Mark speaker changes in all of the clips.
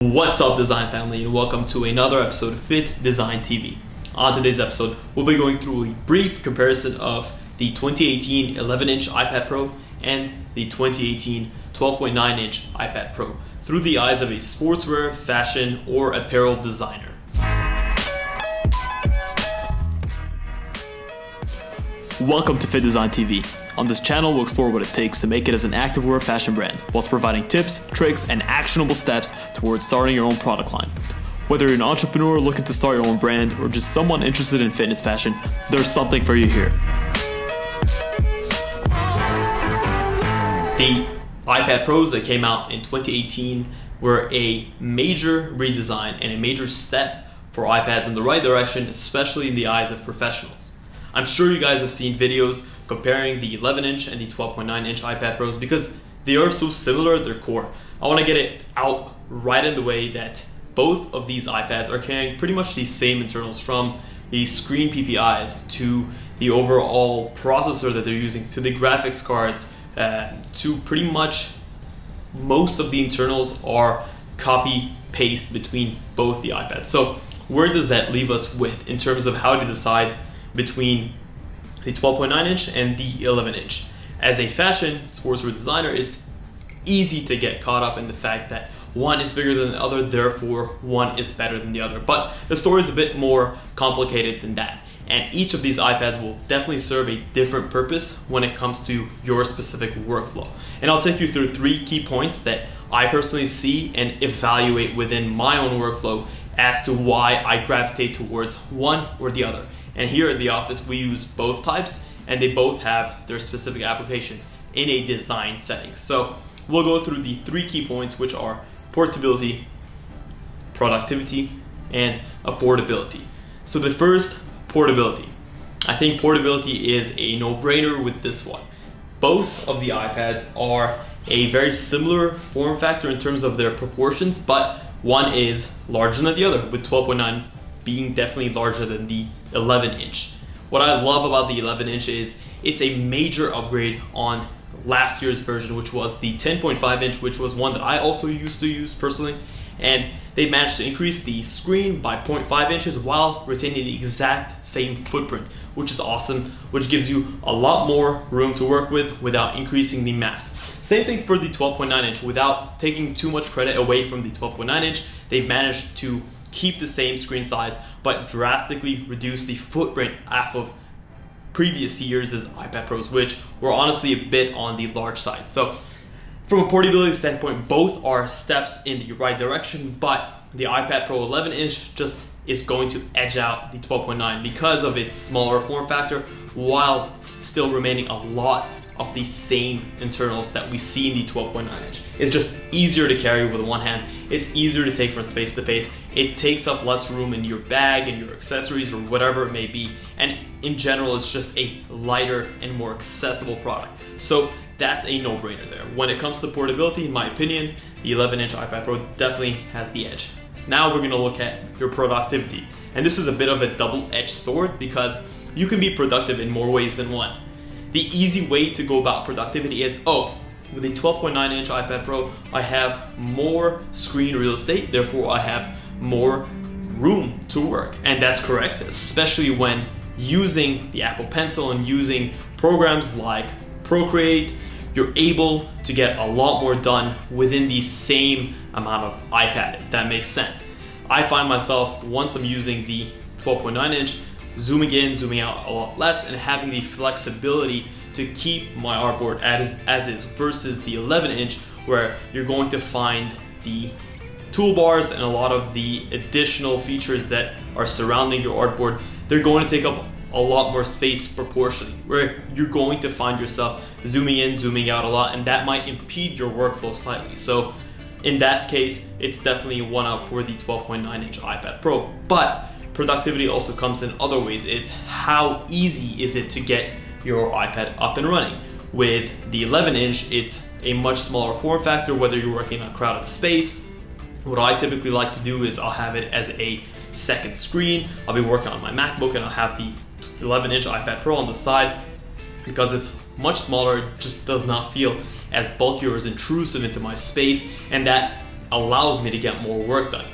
Speaker 1: What's up, design family, and welcome to another episode of FittDesign TV. On today's episode, we'll be going through a brief comparison of the 2018 11-inch iPad Pro and the 2018 12.9-inch iPad Pro through the eyes of a sportswear, fashion, or apparel designer. Welcome to FittDesign TV. On this channel, we'll explore what it takes to make it as an activewear fashion brand, whilst providing tips, tricks, and actionable steps towards starting your own product line. Whether you're an entrepreneur looking to start your own brand, or just someone interested in fitness fashion, there's something for you here. The iPad Pros that came out in 2018 were a major redesign and a major step for iPads in the right direction, especially in the eyes of professionals. I'm sure you guys have seen videos comparing the 11-inch and the 12.9-inch iPad Pros because they are so similar at their core. I want to get it out right in the way that both of these iPads are carrying pretty much the same internals, from the screen PPIs to the overall processor that they're using to the graphics cards to pretty much most of the internals are copy paste between both the iPads. So where does that leave us with in terms of how to decide between the 12.9-inch and the 11-inch? As a fashion sportswear designer, it's easy to get caught up in the fact that one is bigger than the other, therefore one is better than the other. But the story is a bit more complicated than that. And each of these iPads will definitely serve a different purpose when it comes to your specific workflow. And I'll take you through 3 key points that I personally see and evaluate within my own workflow as to why I gravitate towards one or the other. And here at the office, we use both types, and they both have their specific applications in a design setting. So we'll go through the 3 key points, which are portability, productivity, and affordability. So the first, portability. I think portability is a no-brainer with this one. Both of the iPads are a very similar form factor in terms of their proportions, but one is larger than the other, with 12.9 being definitely larger than the 11-inch. What I love about the 11-inch is it's a major upgrade on last year's version, which was the 10.5-inch, which was one that I also used to use personally. And they managed to increase the screen by 0.5 inches while retaining the exact same footprint, which is awesome, which gives you a lot more room to work with without increasing the mass. Same thing for the 12.9-inch. Without taking too much credit away from the 12.9-inch, they've managed to keep the same screen size, but drastically reduce the footprint off of previous years' iPad Pros, which were honestly a bit on the large side. So from a portability standpoint, both are steps in the right direction, but the iPad Pro 11-inch just is going to edge out the 12.9 because of its smaller form factor, whilst still remaining a lot of the same internals that we see in the 12.9-inch. It's just easier to carry with one hand. It's easier to take from space to space. It takes up less room in your bag and your accessories or whatever it may be. And in general, it's just a lighter and more accessible product. So that's a no-brainer there. When it comes to portability, in my opinion, the 11-inch iPad Pro definitely has the edge. Now we're gonna look at your productivity. And this is a bit of a double-edged sword because you can be productive in more ways than one. The easy way to go about productivity is, with a 12.9-inch iPad Pro, I have more screen real estate, therefore I have more room to work. And that's correct, especially when using the Apple Pencil and using programs like Procreate. You're able to get a lot more done within the same amount of iPad, if that makes sense. I find myself, once I'm using the 12.9-inch, zooming in, zooming out a lot less, and having the flexibility to keep my artboard as is, versus the 11-inch, where you're going to find the toolbars and a lot of the additional features that are surrounding your artboard, they're going to take up a lot more space proportionally, where you're going to find yourself zooming in, zooming out a lot, and that might impede your workflow slightly. So in that case, it's definitely a one-up for the 12.9-inch iPad Pro. But productivity also comes in other ways. It's how easy is it to get your iPad up and running. With the 11-inch, it's a much smaller form factor, whether you're working on crowded space. What I typically like to do is I'll have it as a second screen. I'll be working on my MacBook and I'll have the 11-inch iPad Pro on the side. Because it's much smaller, it just does not feel as bulky or as intrusive into my space, and that allows me to get more work done.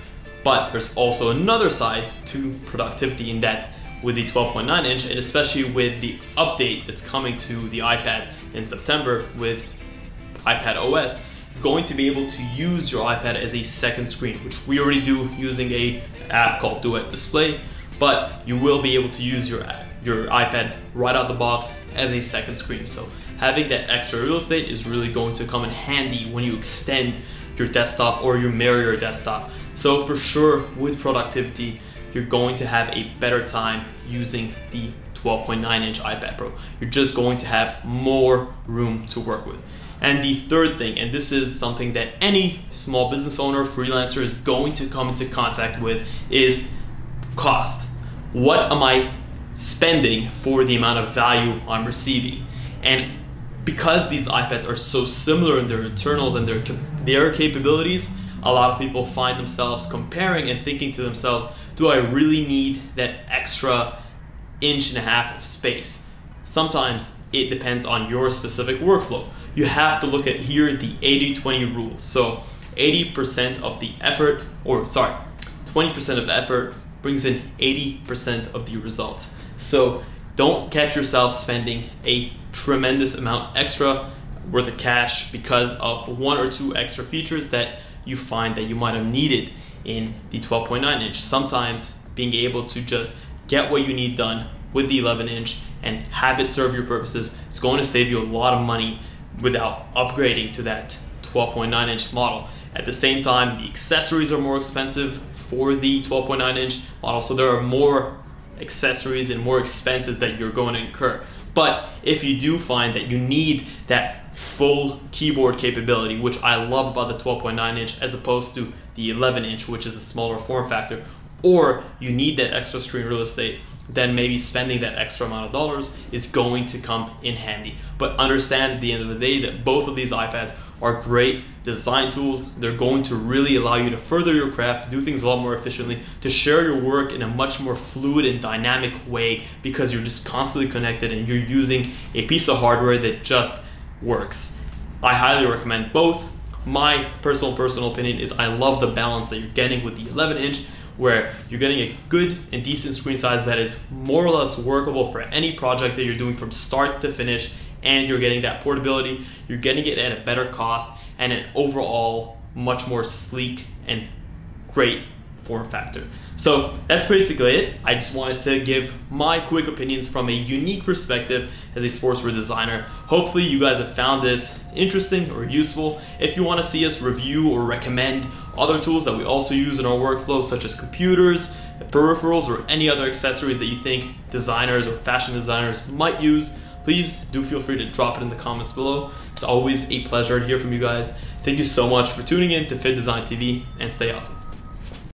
Speaker 1: But there's also another side to productivity in that with the 12.9 inch, and especially with the update that's coming to the iPads in September with iPad OS, you're going to be able to use your iPad as a second screen, which we already do using an app called Duet Display, but you will be able to use your iPad right out the box as a second screen. So having that extra real estate is really going to come in handy when you extend your desktop or you mirror your desktop. So for sure, with productivity, you're going to have a better time using the 12.9 inch iPad Pro. You're just going to have more room to work with. And the third thing, and this is something that any small business owner, freelancer is going to come into contact with, is cost. What am I spending for the amount of value I'm receiving? And because these iPads are so similar in their internals and their capabilities, a lot of people find themselves comparing and thinking to themselves, do I really need that extra 1.5 inches of space? Sometimes it depends on your specific workflow. You have to look at here the 80-20 rule. So 80% of the effort, 20% of the effort brings in 80% of the results. So don't catch yourself spending a tremendous amount extra worth of cash because of 1 or 2 extra features that you find that you might have needed in the 12.9 inch. Sometimes being able to just get what you need done with the 11 inch and have it serve your purposes is going to save you a lot of money without upgrading to that 12.9 inch model. At the same time, the accessories are more expensive for the 12.9 inch model, so there are more accessories and more expenses that you're going to incur. But if you do find that you need that full keyboard capability, which I love about the 12.9 inch as opposed to the 11 inch, which is a smaller form factor, or you need that extra screen real estate, then maybe spending that extra amount of dollars is going to come in handy. But understand at the end of the day that both of these iPads are great design tools. They're going to really allow you to further your craft, to do things a lot more efficiently, to share your work in a much more fluid and dynamic way because you're just constantly connected and you're using a piece of hardware that just works. I highly recommend both. My personal opinion is I love the balance that you're getting with the 11 inch, where you're getting a good and decent screen size that is more or less workable for any project that you're doing from start to finish, and you're getting that portability, you're getting it at a better cost, and an overall much more sleek and great form factor. So that's basically it. I just wanted to give my quick opinions from a unique perspective as a sportswear designer. Hopefully you guys have found this interesting or useful. If you want to see us review or recommend other tools that we also use in our workflow, such as computers, peripherals, or any other accessories that you think designers or fashion designers might use, please do feel free to drop it in the comments below. It's always a pleasure to hear from you guys. Thank you so much for tuning in to FittDesign TV, and stay awesome.